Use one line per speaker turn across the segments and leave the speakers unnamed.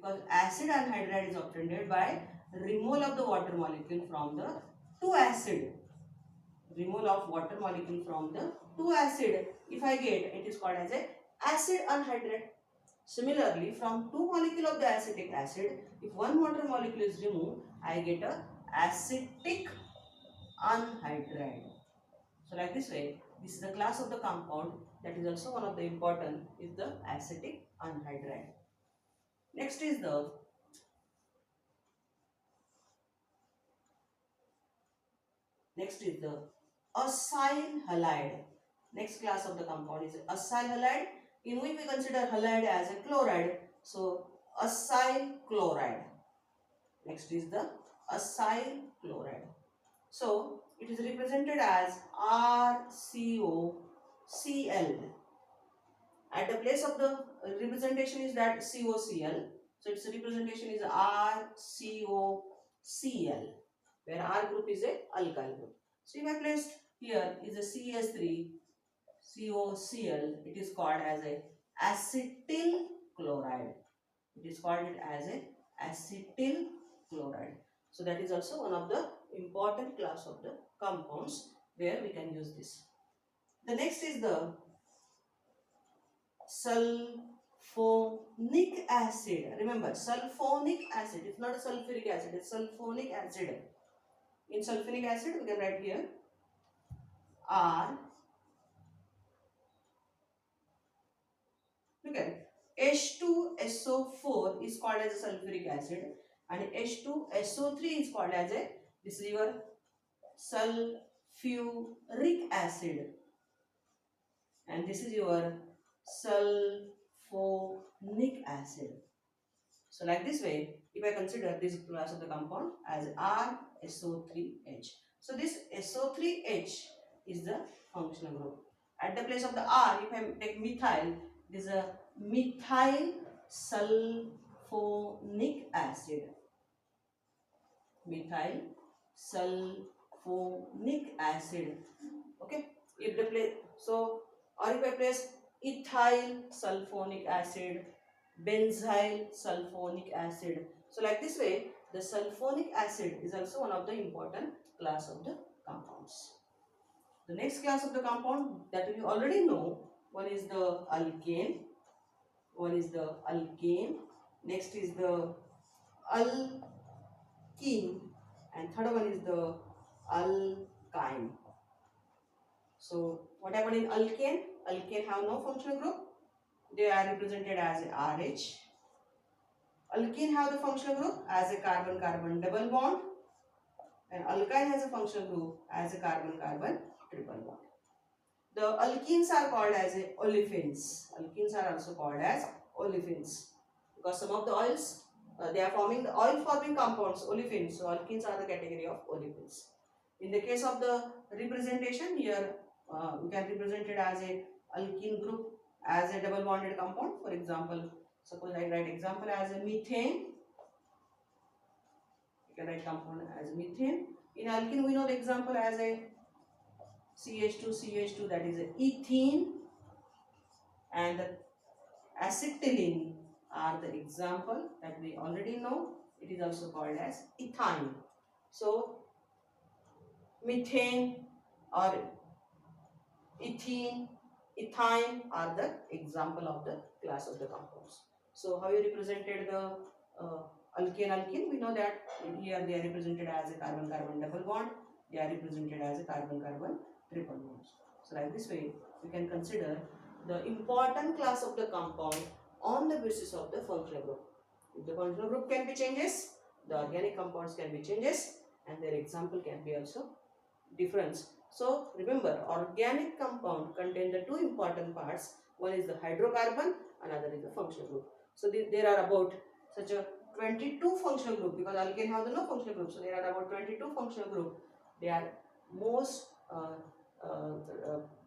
because acid anhydride is obtained by removal of the water molecule from the 2 acid. Removal of water molecule from the 2 acid. If I get, it is called as a acid anhydride. Similarly, from 2 molecule of the acetic acid, if one water molecule is removed, I get a acetic anhydride. So like this way, this is the class of the compound that is also one of the important is the acetic anhydride. Next is the acyl halide. Next class of the compound is acyl halide, in which we consider halide as a chloride. So acyl chloride. Next is the acyl chloride. So it is represented as RCOCl. At the place of the representation is that COCl. So its representation is RCOCl, where R group is a alkyl group. So if I placed here is a CH3 COCl, it is called as a acetyl chloride. It is called it as a acetyl chloride. So that is also one of the important class of the compounds where we can use this. The next is the sulfonic acid. Remember, sulfonic acid. It's not a sulfuric acid. It's sulfonic acid. In sulfonic acid, we can write here R. Look at it. H2SO4 is called as a sulfuric acid, and H2SO3 is called as a, this is your sulfuric acid, and this is your sulfonic acid. So like this way, if I consider this class of the compound as RSO3H. So this SO3H is the functional group. At the place of the R, if I take methyl, this is a methyl sulfonic acid. Methyl sulfonic acid. Okay. If the place, so or if I place ethyl sulfonic acid, benzyl sulfonic acid. So like this way, the sulfonic acid is also one of the important class of the compounds. The next class of the compound that we already know, one is the alkane, next is the alkene, and third one is the alkyne. So what happened in alkane? Alkane have no functional group. They are represented as RH. Alkene have the functional group as a carbon-carbon double bond, and alkyne has a functional group as a carbon-carbon triple bond. The alkenes are called as olefins. Alkenes are also called as olefins because some of the oils they are forming the oil forming compounds, olefins. So alkenes are the category of olefins. In the case of the representation here, we can represent it as a alkene group as a double bonded compound. For example, suppose I write example as a methane. You can write compound as methane. In alkene we know the example as a CH2, that is a ethene, and the acetylene are the example that we already know. It is also called as ethyne. So methane or ethene, ethyne are the example of the class of the compounds. So how you represented the alkane? We know that here they are represented as a carbon-carbon double bond. They are represented as a carbon-carbon triple bond. So like this way, we can consider the important class of the compound on the basis of the functional group. If the functional group can be changes, the organic compounds can be changes, and their example can be also difference. So remember, organic compound contain the two important parts. One is the hydrocarbon, another is the functional group. So there are about such a 22 functional group, because alkane has no functional group. So there are about 22 functional group. They are most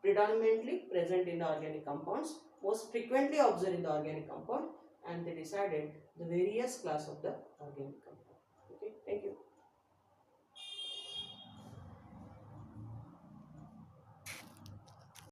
predominantly present in the organic compounds, most frequently observed in the organic compound, and they decided the various class of the organic compound. Okay, thank you.